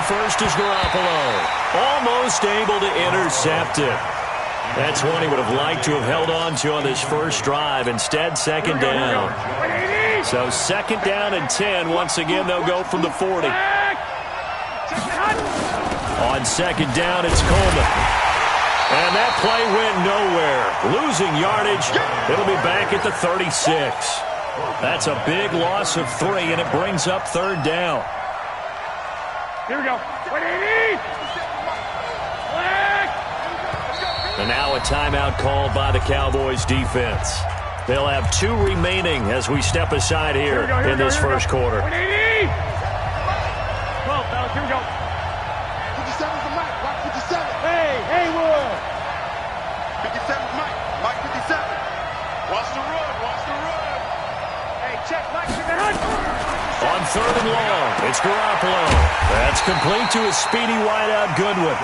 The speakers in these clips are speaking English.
first is Garoppolo. Almost able to intercept it. That's one he would have liked to have held on to on this first drive. Instead, second down. So second down and 10. Once again, they'll go from the 40. On second down, it's Coleman. And that play went nowhere. Losing yardage. It'll be back at the 36. That's a big loss of 3, and it brings up third down. Here we go. And now a timeout called by the Cowboys defense. They'll have 2 remaining as we step aside here in this first quarter. 12, fellas, here we go. 57's the Mike. Mike 57. Hey, Will. 57's Mike. Mike 57. Watch the run. Watch the run. Hey, check Mike to the hunt. On third and long, it's Garoppolo. That's complete to his speedy wideout Goodwin.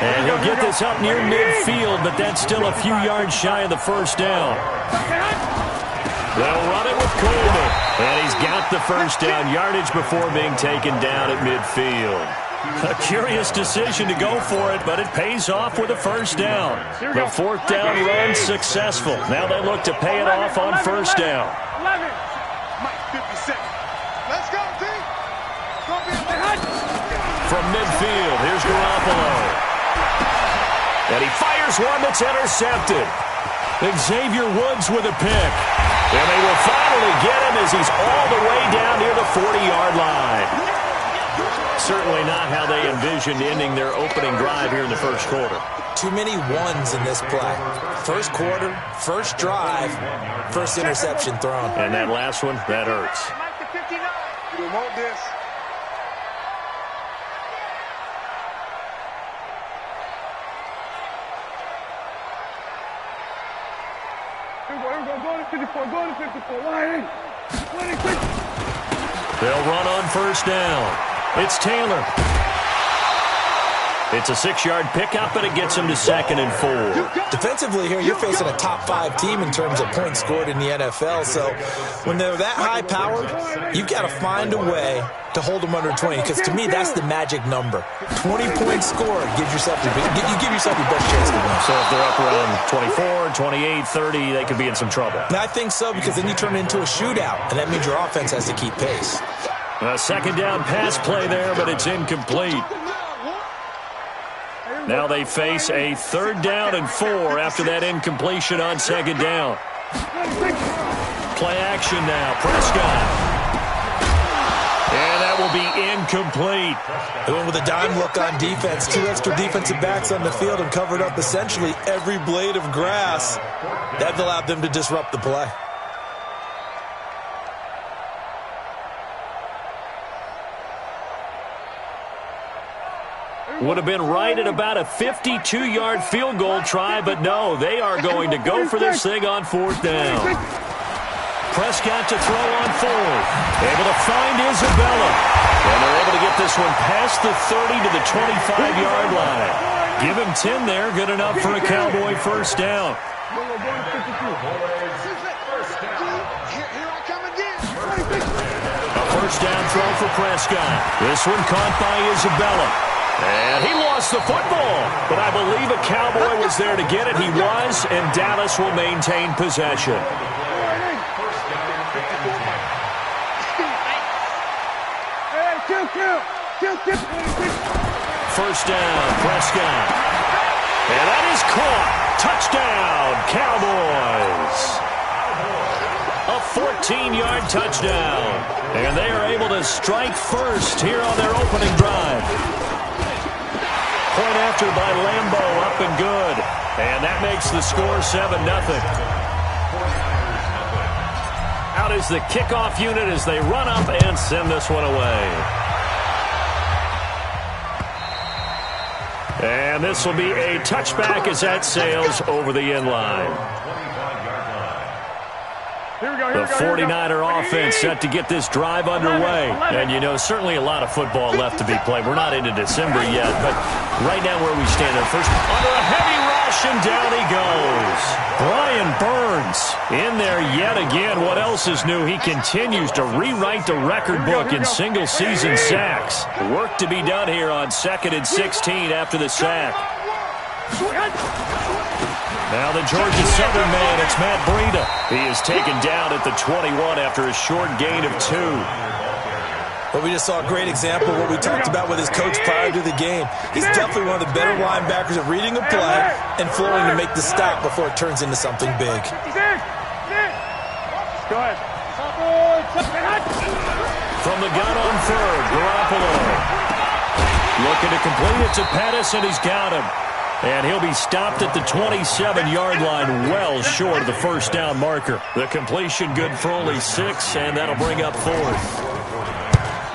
And he'll get this up near midfield, but that's still a few yards shy of the first down. They'll run it with Coleman. And he's got the first down yardage before being taken down at midfield. A curious decision to go for it, but it pays off with a first down. The fourth down run successful. Now they look to pay it off on first down. 11. Mike 57. Let's go, team. From midfield, here's Garoppolo. And he fires one that's intercepted. Xavier Woods with a pick. And they will finally get him as he's all the way down near the 40-yard line. Certainly not how they envisioned ending their opening drive here in the first quarter. Too many ones in this play. First quarter, first drive, first interception thrown. And that last one, that hurts. Mike to 59. You want this. Here we go. Go to 54. Go to 54. Line. 26. They'll run on first down. It's Taylor. It's a 6-yard pickup, and it gets him to second and 4. Defensively here, you're facing a top-5 team in terms of points scored in the NFL. So when they're that high-powered, you've got to find a way to hold them under 20. Because to me, that's the magic number. 20 points scored gives yourself your best chance to win. So if they're up around 24, 28, 30, they could be in some trouble. And I think so, because then you turn it into a shootout, and that means your offense has to keep pace. A second down pass play there, but it's incomplete. Now they face a third down and 4 after that incompletion on second down. Play action now. Prescott. And that will be incomplete. They went with a dime look on defense. 2 extra defensive backs on the field and covered up essentially every blade of grass. That allowed them to disrupt the play. Would have been right at about a 52-yard field goal try, but no, they are going to go for this thing on fourth down. Prescott to throw on fourth. Able to find Isabella. And they're able to get this one past the 30 to the 25-yard line. Give him 10 there, good enough for a Cowboy first down. Here I come again. A first down throw for Prescott. This one caught by Isabella. And he lost the football, but I believe a Cowboy was there to get it. He was, and Dallas will maintain possession. First down, Prescott. And that is caught. Touchdown, Cowboys. A 14-yard touchdown. And they are able to strike first here on their opening drive. Point after by Lambo, up and good. And that makes the score 7-0. Out is the kickoff unit as they run up and send this one away. And this will be a touchback as that sails over the end line. The 49er offense set to get this drive underway. And, you know, certainly a lot of football left to be played. We're not into December yet, but right now where we stand, first under a heavy rush. rush, and down he goes. Brian Burns in there yet again. What else is new? He continues to rewrite the record book in single-season sacks. Work to be done here on 2nd and 16 after the sack. Now the Georgia Southern man, it's Matt Breida. He is taken down at the 21 after a short gain of 2. But we just saw a great example of what we talked about with his coach prior to the game. He's definitely one of the better linebackers at reading a play and flowing to make the stop before it turns into something big. Go ahead. From the gun on 3rd, Garoppolo. Looking to complete it to Pettis, and he's got him. And he'll be stopped at the 27-yard line, well short of the first down marker. The completion good for only 6, and that'll bring up 4th.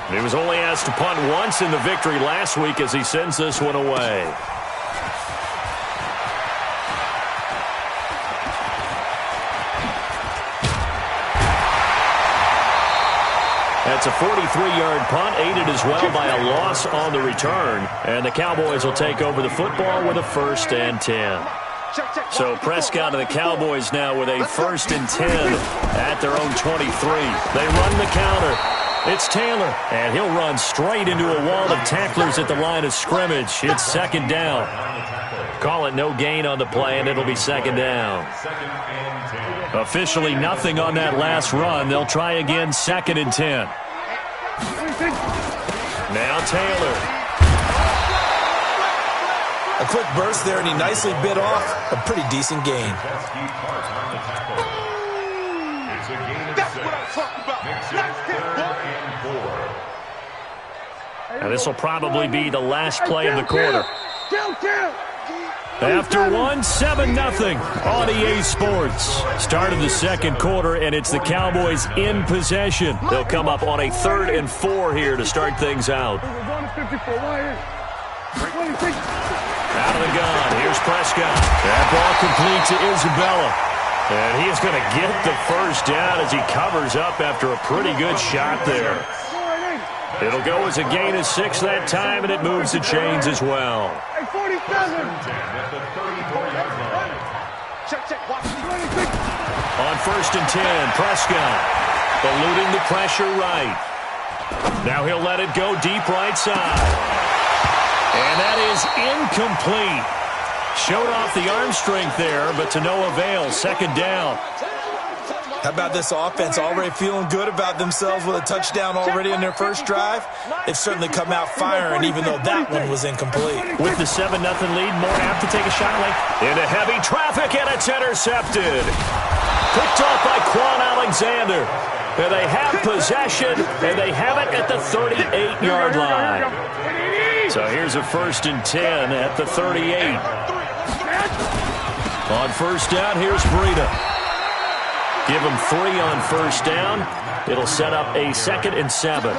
He was only asked to punt once in the victory last week as he sends this one away. That's a 43-yard punt, aided as well by a loss on the return. And the Cowboys will take over the football with a 1st and 10. So Prescott and the Cowboys now with a 1st and 10 at their own 23. They run the counter. It's Taylor, and he'll run straight into a wall of tacklers at the line of scrimmage. It's 2nd down. Call it no gain on the play, and it'll be 2nd down. Officially nothing on that last run. They'll try again, 2nd and 10. Now Taylor. A quick burst there, and he nicely bit off a pretty decent gain. That's what I'm talking about. Now this will probably be the last play of the quarter. After 7-0 on EA Sports. Start of the 2nd quarter, and it's the Cowboys in possession. They'll come up on a 3rd and 4 here to start things out. Out of the gun, here's Prescott. That ball complete to Isabella. And he is going to get the first down as he covers up after a pretty good shot there. It'll go as a gain of 6 that time, and it moves the chains as well. On 1st and 10, Prescott eluding the pressure right. Now he'll let it go deep right side. And that is incomplete. Showed off the arm strength there, but to no avail. 2nd down. How about this offense already feeling good about themselves with a touchdown already in their first drive? They've certainly come out firing, even though that one was incomplete. With the 7-0 lead, more apt to take a shot late. Into heavy traffic, and it's intercepted. Picked off by Quan Alexander. And they have possession, and they have it at the 38-yard line. So here's a 1st and 10 at the 38. On 1st down, here's Breida. Give him 3 on 1st down. It'll set up a 2nd and 7.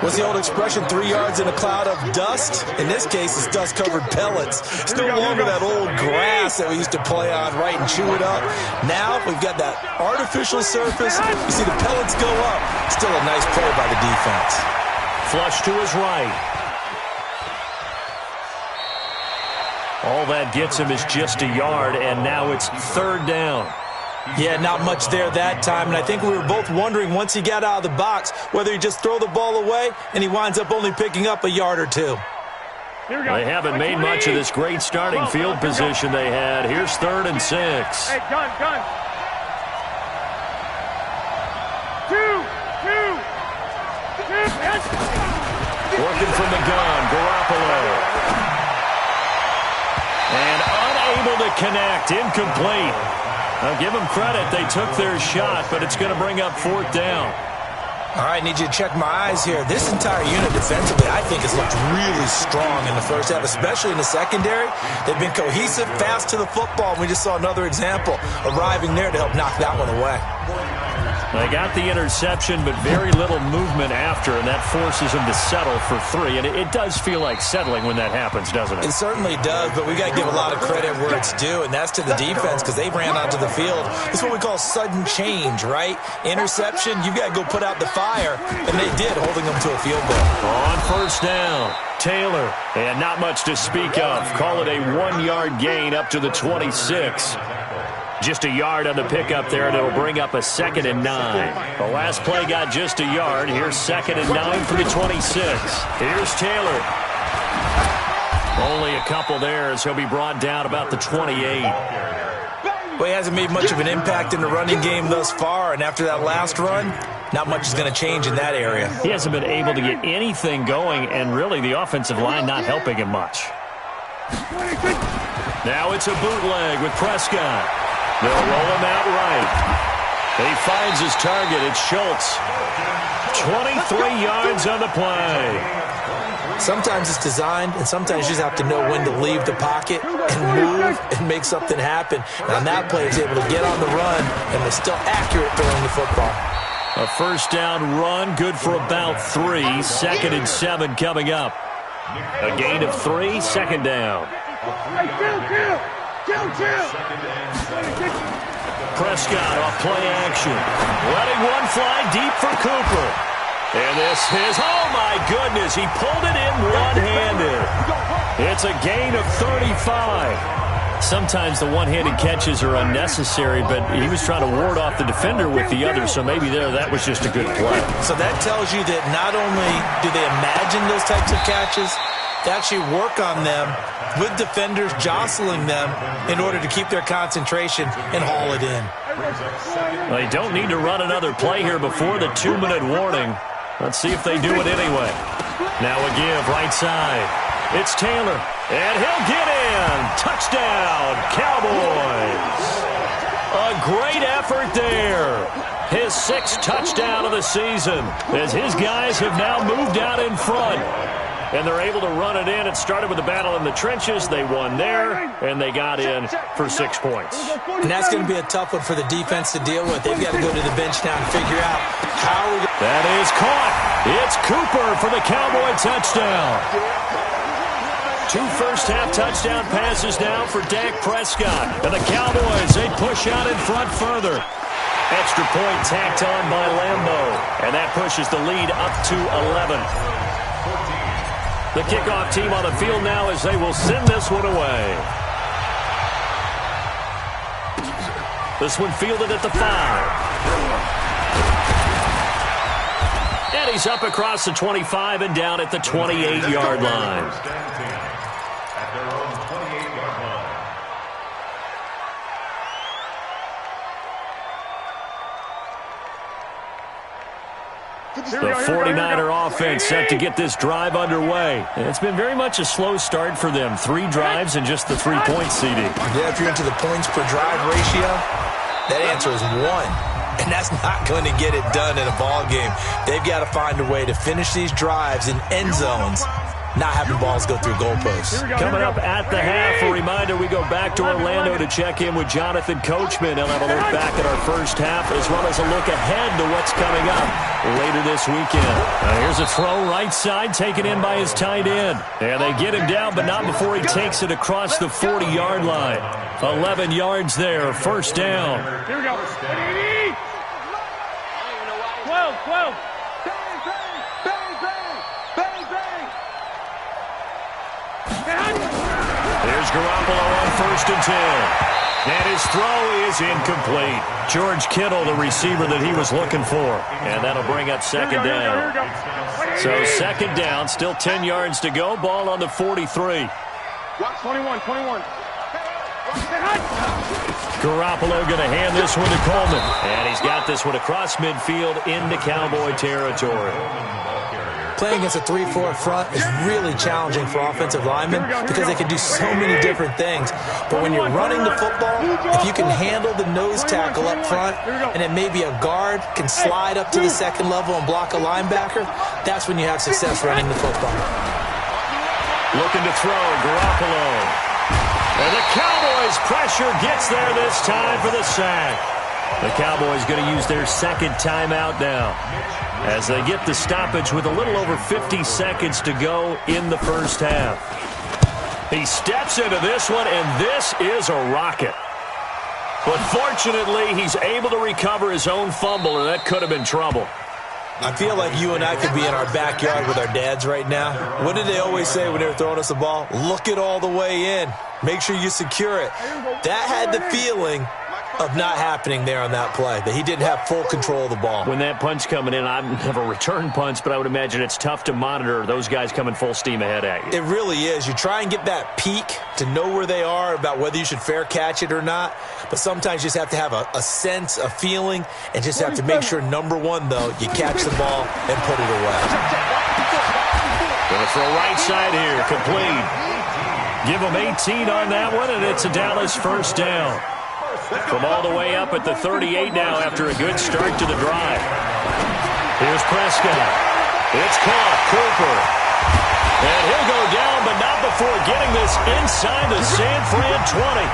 What's the old expression, 3 yards in a cloud of dust? In this case, it's dust-covered pellets. It's no longer that old grass that we used to play on, right, and chew it up. Now we've got that artificial surface. You see the pellets go up. Still a nice play by the defense. Flush to his right. All that gets him is just a yard, and now it's 3rd down. Yeah, not much there that time, and I think we were both wondering once he got out of the box whether he just throw the ball away, and he winds up only picking up a yard or 2. They haven't made much of this great starting field position they had. Here's 3rd and 6. Hey, gun. 2. Working from the gun, Garoppolo. And unable to connect, incomplete. I'll give them credit. They took their shot, but it's going to bring up 4th down. All right, need you to check my eyes here. This entire unit defensively, I think, has looked really strong in the first half, especially in the secondary. They've been cohesive, fast to the football, and we just saw another example arriving there to help knock that one away. They got the interception, but very little movement after, and that forces them to settle for 3. And it does feel like settling when that happens, doesn't it? It certainly does, but we got to give a lot of credit where it's due, and that's to the defense because they ran onto the field. It's what we call sudden change, right? Interception, you've got to go put out the fire, and they did, holding them to a field goal. On first down, Taylor, and not much to speak of. Call it a 1-yard gain up to the 26. Just a yard on the pickup there, and it'll bring up a 2nd and 9. The last play got just a yard. Here's 2nd and 9 for the 26. Here's Taylor. Only a couple there as he'll be brought down about the 28. Well, he hasn't made much of an impact in the running game thus far, and after that last run, not much is going to change in that area. He hasn't been able to get anything going, and really the offensive line not helping him much. Now it's a bootleg with Prescott. They'll roll him out right. He finds his target. It's Schultz. 23 yards on the play. Sometimes it's designed, and sometimes you just have to know when to leave the pocket and move and make something happen. And on that play, he's able to get on the run, and they're still accurate throwing the football. A first down run, good for about 3. 2nd and 7 coming up. A gain of 3, 2nd down. Prescott off play action. Letting one fly deep for Cooper. And this is, oh my goodness, he pulled it in one-handed. It's a gain of 35. Sometimes the one-handed catches are unnecessary, but he was trying to ward off the defender with the other, so maybe that was just a good play. So that tells you that not only do they imagine those types of catches, they actually work on them with defenders jostling them in order to keep their concentration and haul it in. They don't need to run another play here before the 2-minute warning. Let's see if they do it anyway. Now a give right side. It's Taylor, and he'll get in. Touchdown, Cowboys. A great effort there. His 6th touchdown of the season as his guys have now moved out in front. And they're able to run it in. It started with a battle in the trenches. They won there, and they got in for 6 points. And that's going to be a tough one for the defense to deal with. They've got to go to the bench now and figure out how we're going to... That is caught. It's Cooper for the Cowboy touchdown. 2 first-half touchdown passes now for Dak Prescott. And the Cowboys, they push out in front further. Extra point tacked on by Lambo. And that pushes the lead up to 11. The kickoff team on the field now as they will send this one away. This one fielded at the 5. And he's up across the 25 and down at the 28-yard line. The 49er offense set to get this drive underway. And it's been very much a slow start for them. 3 drives and just the 3 points, CD. Yeah, if you're into the points per drive ratio, that answer is 1. And that's not going to get it done in a ball game. They've got to find a way to finish these drives in end zones, not having balls go through goalposts. Coming up at the half, a reminder, we go back to Orlando to check in with Jonathan Coachman. He'll have a look back at our first half as well as a look ahead to what's coming up later this weekend. Here's a throw right side taken in by his tight end. And they get him down, but not before he takes it across the 40-yard line. 11 yards there, first down. Here we go. 12. There's Garoppolo on 1st and 10. And his throw is incomplete. George Kittle, the receiver that he was looking for. And that'll bring up 2nd down. So 2nd down, still 10 yards to go. Ball on the 43. 21. Garoppolo going to hand this one to Coleman. And he's got this one across midfield into Cowboy territory. Playing against a 3-4 front is really challenging for offensive linemen because they can do so many different things. But when you're running the football, if you can handle the nose tackle up front and then maybe a guard can slide up to the 2nd level and block a linebacker, that's when you have success running the football. Looking to throw, Garoppolo. And the Cowboys' pressure gets there this time for the sack. The Cowboys going to use their second timeout now as they get the stoppage with a little over 50 seconds to go in the first half. He steps into this one, and this is a rocket. But fortunately, he's able to recover his own fumble, or that could have been trouble. I feel like you and I could be in our backyard with our dads right now. What did they always say when they were throwing us the ball? Look it all the way in. Make sure you secure it. That had the feeling of not happening there on that play, that he didn't have full control of the ball. When that punch coming in, I have a return punch, but I would imagine it's tough to monitor those guys coming full steam ahead at you. It really is. You try and get that peek to know where they are about whether you should fair catch it or not, but sometimes you just have to have a sense, a feeling, and just have to make sure, number one, though, you catch the ball and put it away. Going to throw right side here, complete. Give them 18 on that one, and it's a Dallas first down. From all the way up at the 38 now after a good start to the drive. Here's Prescott. It's caught. Cooper. And he'll go down, but not before getting this inside the San Fran 20.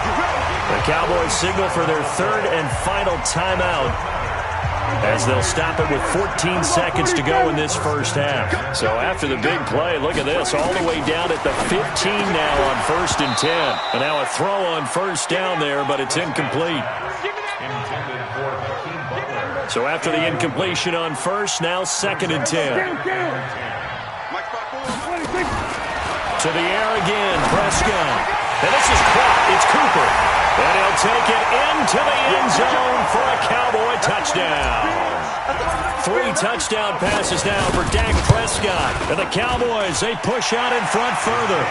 The Cowboys signal for their third and final timeout as they'll stop it with 14 seconds to go in this first half. So after the big play, look at this, all the way down at the 15 now on 1st and 10. And now a throw on first down there, but it's incomplete. So after the incompletion on first, now 2nd and 10. To the air again, Prescott. And this is caught. It's Cooper. And he'll take it into the end zone for a Cowboy touchdown. 3 touchdown passes now for Dak Prescott. And the Cowboys, they push out in front further.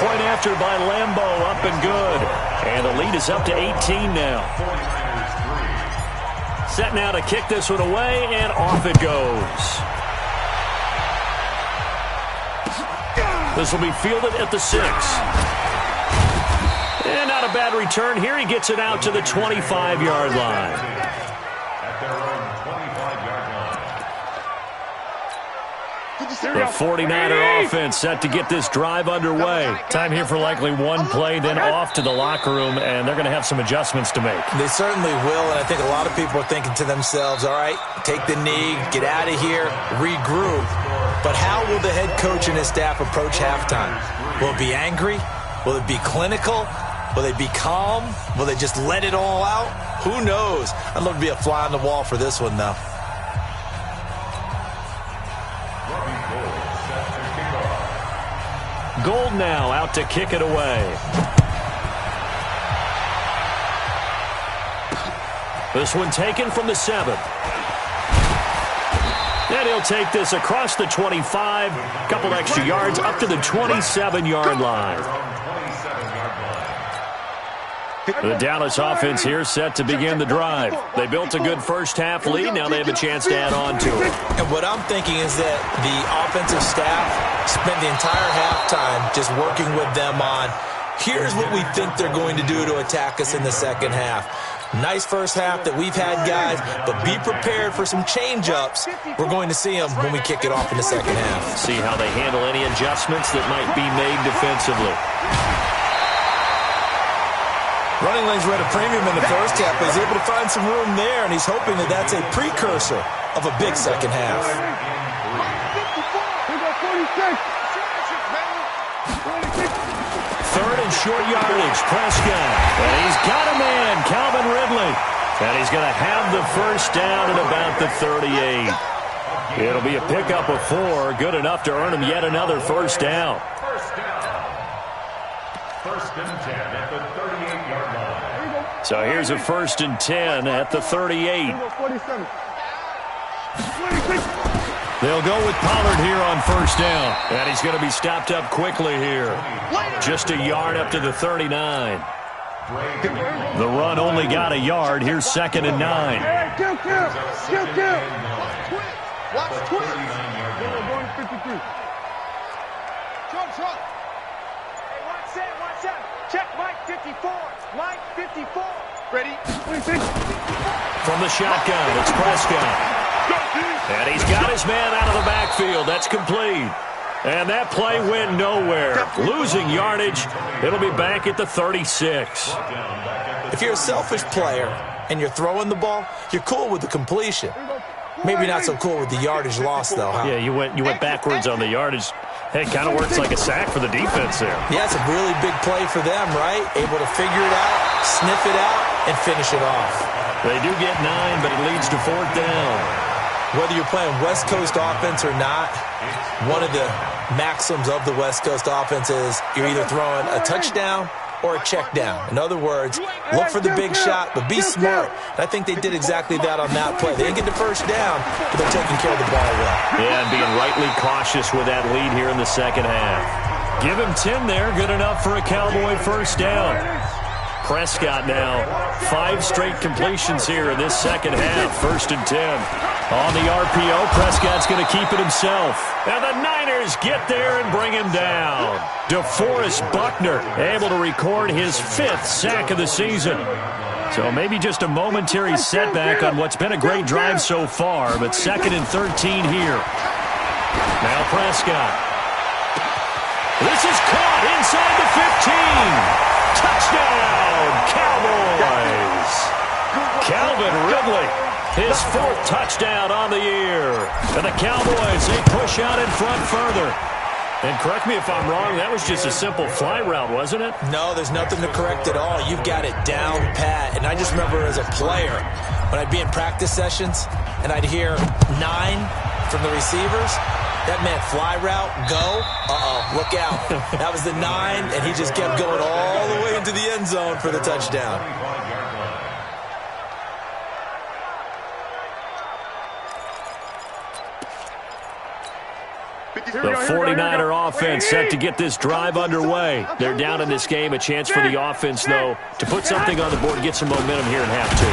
Point after by Lambeau, up and good. And the lead is up to 18 now. Set now to kick this one away, and off it goes. This will be fielded at the 6. And not a bad return here. He gets it out to the 25-yard line. The 49er offense set to get this drive underway. Time here for likely one play, then off to the locker room, and they're going to have some adjustments to make. They certainly will, and I think a lot of people are thinking to themselves, all right, take the knee, get out of here, regroup. But how will the head coach and his staff approach halftime? Will it be angry? Will it be clinical? Will they be calm? Will they just let it all out? Who knows? I'd love to be a fly on the wall for this one, though. Gold now out to kick it away. This one taken from the 7. And he'll take this across the 25. Couple extra yards up to the 27-yard line. The Dallas offense here set to begin the drive. They built a good first half lead. Now they have a chance to add on to it. And what I'm thinking is that the offensive staff spent the entire halftime just working with them on, here's what we think they're going to do to attack us in the second half. Nice first half that we've had, guys, but be prepared for some change-ups. We're going to see them when we kick it off in the second half. See how they handle any adjustments that might be made defensively. Running lanes were at a premium in the first half, but he's able to find some room there, and he's hoping that that's a precursor of a big second half. Third and short yardage, Prescott. And he's got a man, Calvin Ridley. And he's going to have the first down at about the 38. It'll be a pickup of 4, good enough to earn him yet another first down. First and 10 at the 38-yard line. So here's a 1st and 10 at the 38. They'll go with Pollard here on first down. And he's going to be stopped up quickly here. Just a yard up to the 39. The run only got a yard. Here's 2nd and 9. Watch twist. Going to 53. Shot. Watch out. Check Mike 54. Mike 54. Ready? From the shotgun, it's Prescott. And he's got his man out of the backfield. That's complete. And that play went nowhere. Losing yardage. It'll be back at the 36. If you're a selfish player, and you're throwing the ball, you're cool with the completion. Maybe not so cool with the yardage loss, though, huh? Yeah, you went backwards on the yardage. Hey, it kind of works like a sack for the defense there. Yeah, it's a really big play for them, right? Able to figure it out, sniff it out, and finish it off. They do get 9, but it leads to 4th down. Whether you're playing West Coast offense or not, one of the maxims of the West Coast offense is you're either throwing a touchdown or a check down. In other words, look for the big shot, but be smart. And I think they did exactly that on that play. They didn't get the first down, but they're taking care of the ball well. Yeah, and being rightly cautious with that lead here in the second half. Give him 10 there, good enough for a Cowboy first down. Prescott now, 5 straight completions here in this second half. 1st and 10. On the RPO, Prescott's going to keep it himself. And the Niners get there and bring him down. DeForest Buckner able to record his 5th sack of the season. So maybe just a momentary setback on what's been a great drive so far, but 2nd and 13 here. Now Prescott. This is caught inside the 15. Touchdown, Cowboys! Calvin Ridley, his 4th touchdown on the year. And the Cowboys, they push out in front further. And correct me if I'm wrong, that was just a simple fly route, wasn't it? No, there's nothing to correct at all. You've got it down pat. And I just remember as a player, when I'd be in practice sessions, and I'd hear 9 from the receivers, that meant fly route, go, look out. That was the 9, and he just kept going all the way into the end zone for the touchdown. The 49er offense set to get this drive underway. They're down in this game. A chance for the offense, though, to put something on the board and get some momentum here in half 2.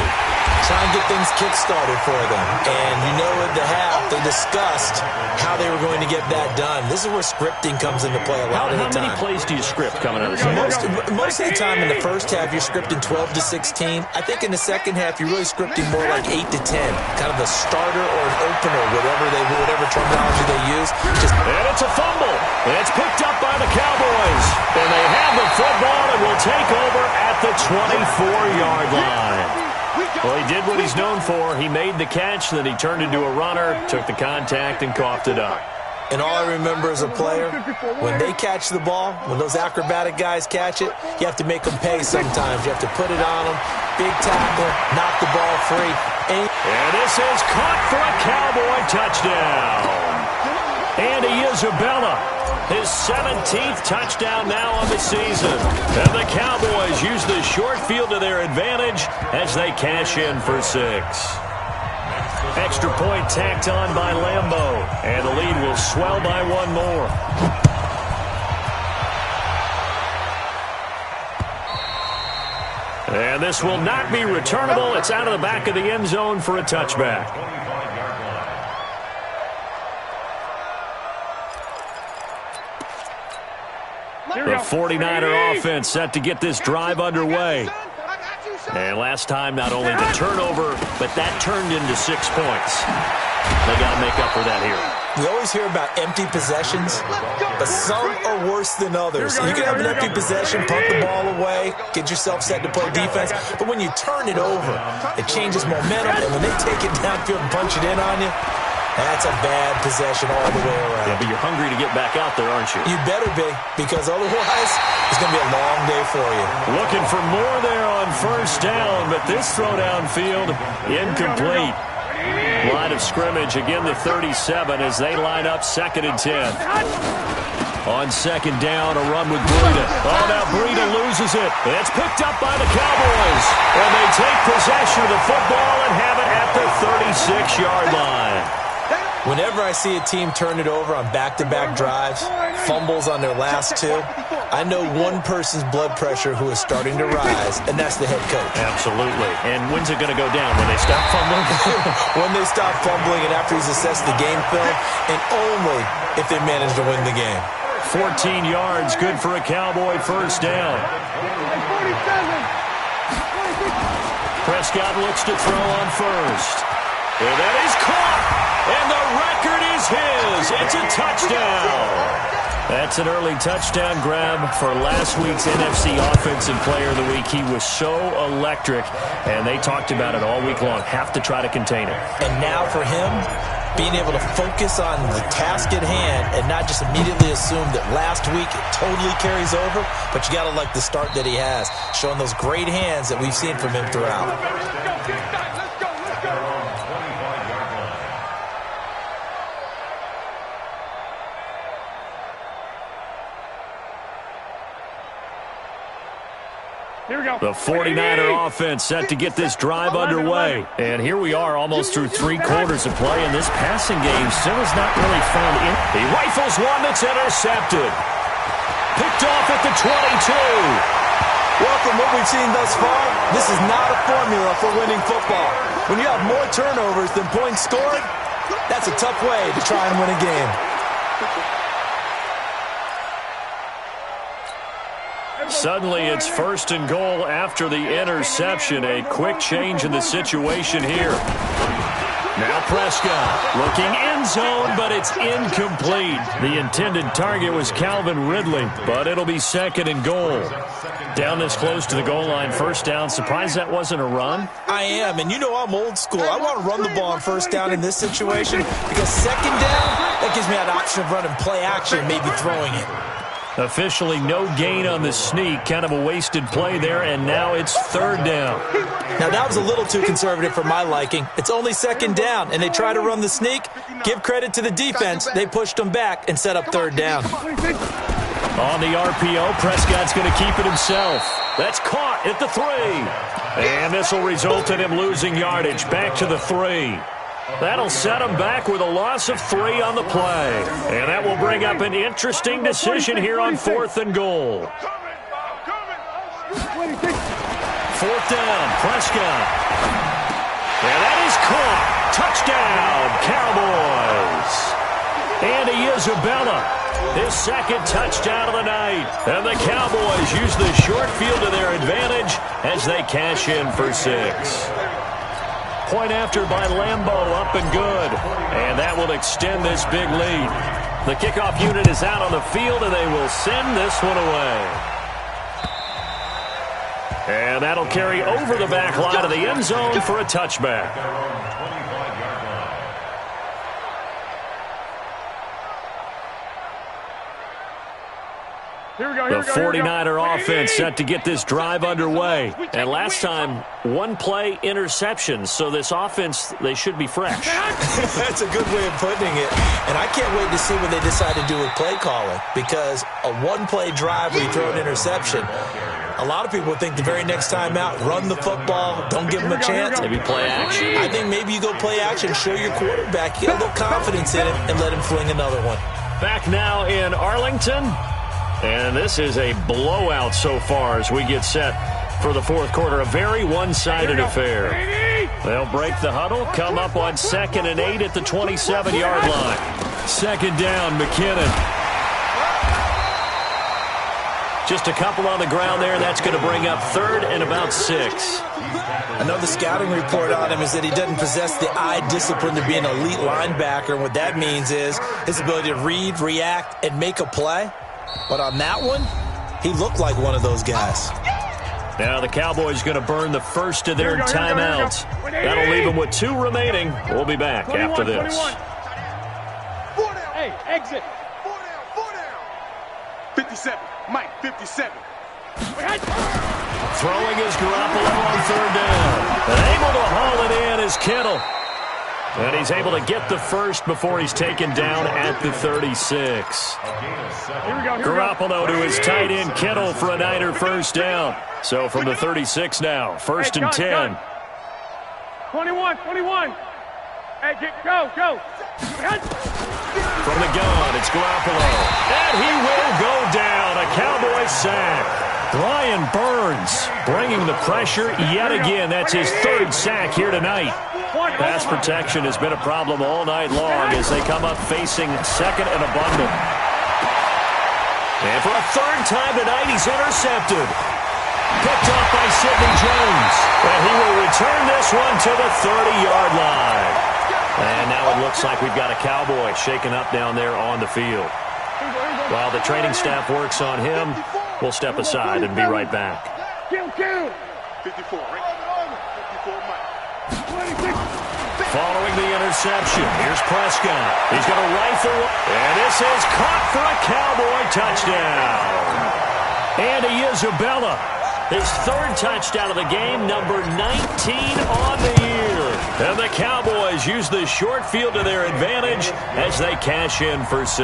Try and get things kick-started for them. And you know at the half, they discussed how they were going to get that done. This is where scripting comes into play a lot of the time. How many plays do you script coming out of the Most of the time in the first half, you're scripting 12 to 16. I think in the second half, you're really scripting more like 8 to 10. Kind of a starter or an opener, whatever terminology they use. And it's a fumble. It's picked up by the Cowboys. And they have the football and will take over at the 24-yard line. Well, he did what he's known for. He made the catch, then he turned into a runner, took the contact, and coughed it up. And all I remember as a player, when they catch the ball, when those acrobatic guys catch it, you have to make them pay sometimes. You have to put it on them, big tackle, knock the ball free. And this is caught for a Cowboy touchdown. Andy Isabella, his 17th touchdown now on the season. And the Cowboys use the short field to their advantage as they cash in for 6. Extra point tacked on by Lambeau. And the lead will swell by 1 more. And this will not be returnable. It's out of the back of the end zone for a touchback. The 49er offense set to get this drive underway. And last time, not only the turnover, but that turned into 6 points. They got to make up for that here. We always hear about empty possessions, but some are worse than others. You can have an empty possession, punt the ball away, get yourself set to play defense, but when you turn it over, it changes momentum, and when they take it downfield and punch it in on you, that's a bad possession all the way around. Yeah, but you're hungry to get back out there, aren't you? You better be, because otherwise it's going to be a long day for you. Looking for more there on first down, but this throw downfield incomplete. Line of scrimmage, again the 37 as they line up 2nd and 10. On 2nd down, a run with Breida. Oh, now Breida loses it. It's picked up by the Cowboys. And they take possession of the football and have it at the 36-yard line. Whenever I see a team turn it over on back-to-back drives, fumbles on their last 2, I know one person's blood pressure who is starting to rise, and that's the head coach. Absolutely. And when's it going to go down? When they stop fumbling? When they stop fumbling and after he's assessed the game film, and only if they manage to win the game. 14 yards, good for a Cowboy first down. Prescott looks to throw on first. And that is caught. And the record is his. It's a touchdown. That's an early touchdown grab for last week's NFC Offensive Player of the Week. He was so electric, and they talked about it all week long. Have to try to contain it. And now for him, being able to focus on the task at hand and not just immediately assume that last week it totally carries over, but you got to like the start that he has, showing those great hands that we've seen from him throughout. The 49er offense set to get this drive underway. And here we are almost through 3 quarters of play, and this passing game still is not really found in. He rifles one that's intercepted. Picked off at the 22. Well, from what we've seen thus far, this is not a formula for winning football. When you have more turnovers than points scored, that's a tough way to try and win a game. Suddenly, it's 1st and goal after the interception. A quick change in the situation here. Now Prescott looking end zone, but it's incomplete. The intended target was Calvin Ridley, but it'll be 2nd and goal. Down this close to the goal line, 1st down. Surprised that wasn't a run? I am, and you know I'm old school. I want to run the ball on 1st down in this situation because 2nd down, that gives me an option of running play action, maybe throwing it. Officially no gain on the sneak. Kind of a wasted play there, and now it's 3rd down. Now, that was a little too conservative for my liking. It's only 2nd down, and they try to run the sneak. Give credit to the defense. They pushed them back and set up 3rd down. On the RPO, Prescott's going to keep it himself. That's caught at the 3. And this will result in him losing yardage. Back to the 3. That'll set him back with a loss of 3 on the play. And that will bring up an interesting decision here on 4th and goal. 4th down, Prescott. And that is caught. Touchdown, Cowboys. Andy Isabella, his 2nd touchdown of the night. And the Cowboys use the short field to their advantage as they cash in for 6. Point after by Lambeau, up and good. And that will extend this big lead. The kickoff unit is out on the field, and they will send this one away. And that'll carry over the back line of the end zone for a touchback. The 49er offense set to get this drive underway. And last time, 1 play interception. So this offense, they should be fresh. That's a good way of putting it. And I can't wait to see what they decide to do with play calling. Because a 1-play drive where you throw an interception, a lot of people think the very next time out, run the football, don't give them a chance. Maybe play action. I think maybe you go play action, show your quarterback, get a little confidence in him, and let him fling another one. Back now in Arlington. And this is a blowout so far as we get set for the 4th quarter. A very one-sided affair. They'll break the huddle, come up on 2nd and 8 at the 27-yard line. 2nd down, McKinnon. Just a couple on the ground there. That's going to bring up 3rd and about 6. Another scouting report on him is that he doesn't possess the eye discipline to be an elite linebacker. And what that means is his ability to read, react, and make a play. But on that one, he looked like one of those guys. Now the Cowboys going to burn the first of their timeouts. That'll leave them with 2 remaining. We'll be back after this. 4 down. Hey, exit. 4 down. 57. Mike, 57. Throwing is Garoppolo on 3rd down. And able to haul it in is Kittle. And he's able to get the first before he's taken down at the 36. Garoppolo to his tight end Kittle for a Niner 1st down. So from the 36 now, 1st and 10. 21. Hey, go. From the gun, it's Garoppolo. And he will go down. A Cowboy sack. Brian Burns bringing the pressure yet again. That's his 3rd sack here tonight. Pass protection has been a problem all night long as they come up facing 2nd and abundant. And for a 3rd time tonight, he's intercepted. Picked off by Sidney Jones. And he will return this one to the 30-yard line. And now it looks like we've got a Cowboy shaken up down there on the field. While the training staff works on him, we'll step aside and be right back. 54, right? 54, Mike. Following the interception, here's Prescott. He's going to rifle, and this is caught for a Cowboy touchdown. Andy Isabella, his third touchdown of the game, number 19 on the year. And the Cowboys use the short field to their advantage as they cash in for 6.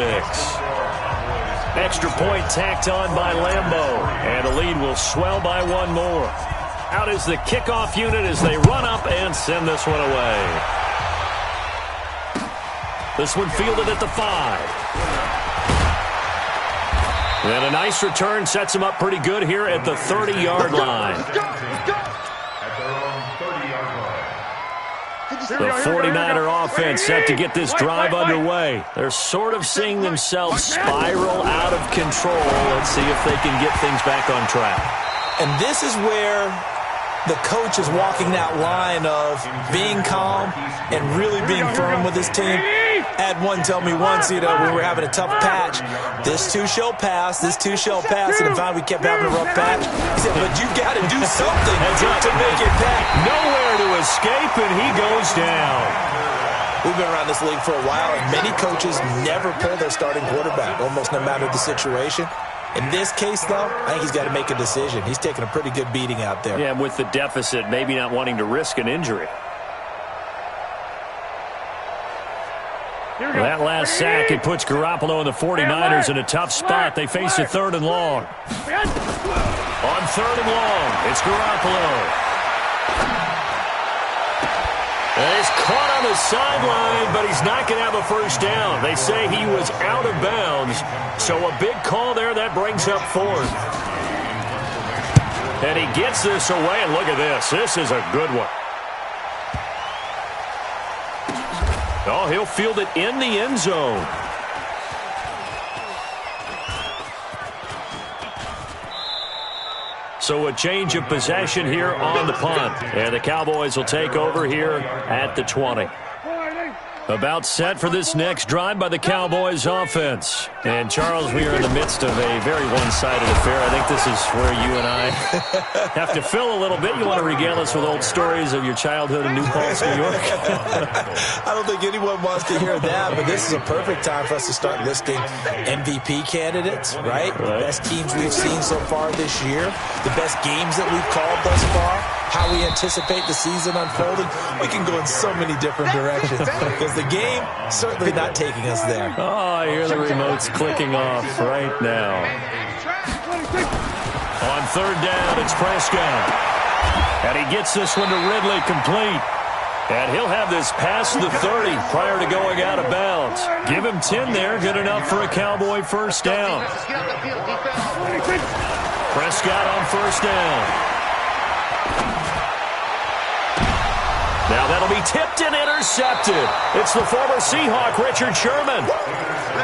Extra point tacked on by Lambeau, and the lead will swell by 1 more. Out is the kickoff unit as they run up and send this one away. This one fielded at the 5. And a nice return sets him up pretty good here at the 30-yard line. The 49er offense set to get this drive underway. They're sort of seeing themselves spiral out of control. Let's see if they can get things back on track. And this is where the coach is walking that line of being calm and really being firm with his team. Had one tell me once, when we were having a tough patch, this too shall pass, this too shall pass, and finally we kept having a rough patch. He said, but you got to do something to make it back. Nowhere to escape, and he goes down. We've been around this league for a while, and many coaches never pull their starting quarterback, almost no matter the situation. In this case, though, I think he's got to make a decision. He's taking a pretty good beating out there. Yeah, with the deficit, maybe not wanting to risk an injury. That last sack, it puts Garoppolo and the 49ers in a tough spot. They face a 3rd and long. On 3rd and long, it's Garoppolo. And he's caught on the sideline, but he's not going to have a first down. They say he was out of bounds, so a big call there. That brings up 4th. And he gets this away, and look at this. This is a good one. Oh, he'll field it in the end zone. So a change of possession here on the punt. And the Cowboys will take over here at the 20. About set for this next drive by the Cowboys offense. And, Charles, we are in the midst of a very one-sided affair. I think this is where you and I have to fill a little bit. You want to regale us with old stories of your childhood in New Paltz, New York? I don't think anyone wants to hear that, but this is a perfect time for us to start listing MVP candidates, right? The best teams we've seen so far this year, the best games that we've called thus far, how we anticipate the season unfolding. We can go in so many different directions because the game certainly not taking us there. Oh, I hear the remote's clicking off right now. On 3rd down, it's Prescott. And he gets this one to Ridley complete. And he'll have this past the 30 prior to going out of bounds. Give him 10 there, good enough for a Cowboy first down. Prescott on 1st down. Now that'll be tipped and intercepted. It's the former Seahawk, Richard Sherman.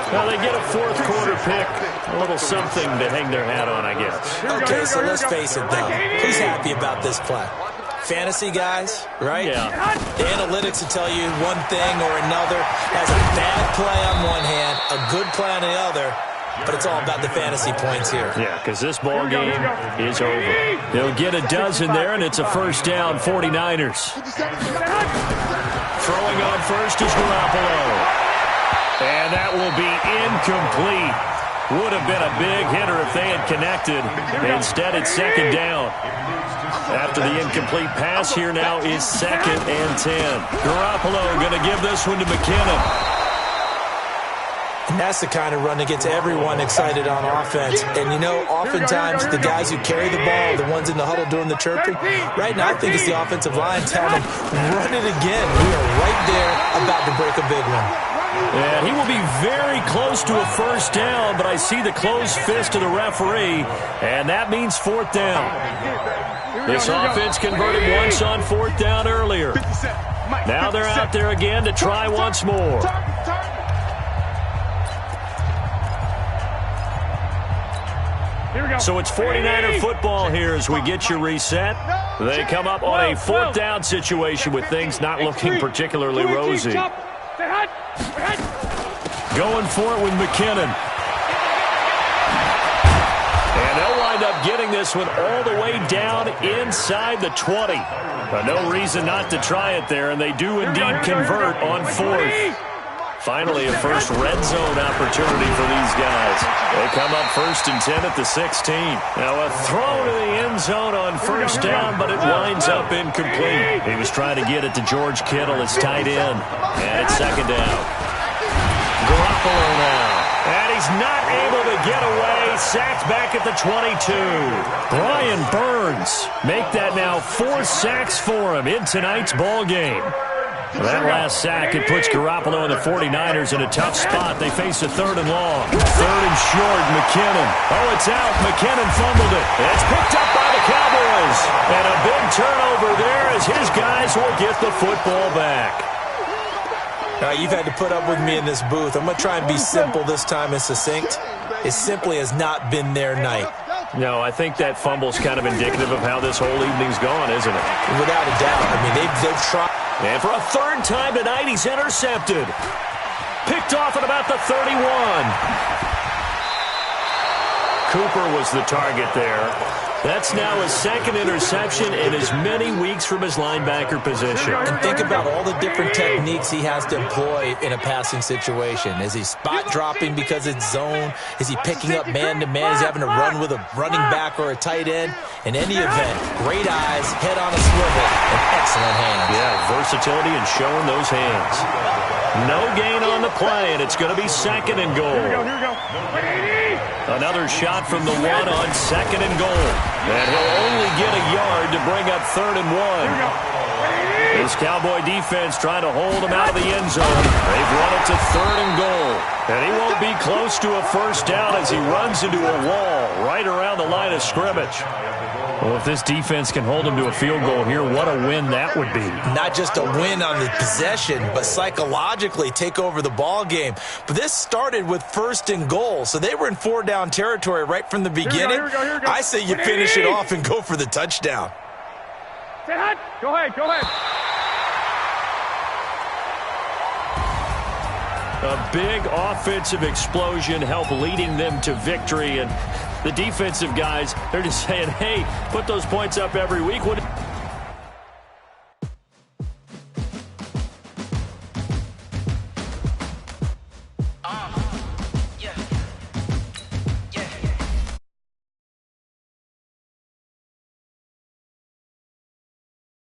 Well, they get a 4th quarter pick. A little something to hang their hat on, I guess. Okay, so let's face it, though. Who's happy about this play? Fantasy guys, right? Yeah. The analytics will tell you one thing or another. Has a bad play on one hand, a good play on the other. But it's all about the fantasy points here. Yeah, because this ball game is over. They'll get a dozen there, and it's a first down, 49ers. Throwing on first is Garoppolo. And that will be incomplete. Would have been a big hitter if they had connected. Instead, it's 2nd down. After the incomplete pass, here now is 2nd and 10. Garoppolo going to give this one to McKinnon. And that's the kind of run that gets everyone excited on offense. And, oftentimes the guys who carry the ball, the ones in the huddle doing the chirping, right now I think it's the offensive line telling them, run it again. We are right there about to break a big one. And he will be very close to a first down, but I see the closed fist of the referee, and that means 4th down. This offense converted once on 4th down earlier. Now they're out there again to try once more. So it's 49er football here as we get you reset. They come up on a 4th down situation with things not looking particularly rosy. Going for it with McKinnon. up getting this one all the way down inside the 20. No reason not to try it there, and they do indeed convert on fourth. Finally, a first red zone opportunity for these guys. They come up 1st and 10 at the 16. Now a throw to the end zone on first down, but it winds up incomplete. He was trying to get it to George Kittle as tight end. And it's 2nd down. Garoppolo now. And he's not able to get away. Sacked back at the 22. Brian Burns make that now 4 sacks for him in tonight's ball game. That last sack, it puts Garoppolo and the 49ers in a tough spot. They face a 3rd and long. 3rd and short, McKinnon. Oh, it's out. McKinnon fumbled it. It's picked up by the Cowboys. And a big turnover there as his guys will get the football back. You've had to put up with me in this booth. I'm going to try and be simple this time and succinct. It simply has not been their night. No, I think that fumble's kind of indicative of how this whole evening's gone, isn't it? Without a doubt. I mean, they've tried. And for a 3rd time tonight, he's intercepted. Picked off at about the 31. Cooper was the target there. That's now his 2nd interception in as many weeks from his linebacker position. And think about all the different techniques he has to employ in a passing situation. Is he spot dropping because it's zone? Is he picking up man-to-man? Is he having to run with a running back or a tight end? In any event, great eyes, head on a swivel, and excellent hands. Yeah, versatility and showing those hands. No gain on the play, and it's going to be 2nd and goal. Here we go. Another shot from the 1 on 2nd and goal. And he'll only get a yard to bring up 3rd and 1. This Cowboy defense trying to hold him out of the end zone. They've run it to 3rd and goal. And he won't be close to a first down as he runs into a wall right around the line of scrimmage. Well, if this defense can hold him to a field goal here, what a win that would be. Not just a win on the possession, but psychologically take over the ball game. But this started with 1st and goal, so they were in 4-down territory right from the beginning. Here we go. I say you finish it off and go for the touchdown. Say hot. Go ahead. A big offensive explosion helped leading them to victory, and the defensive guys, they're just saying, hey, put those points up every week.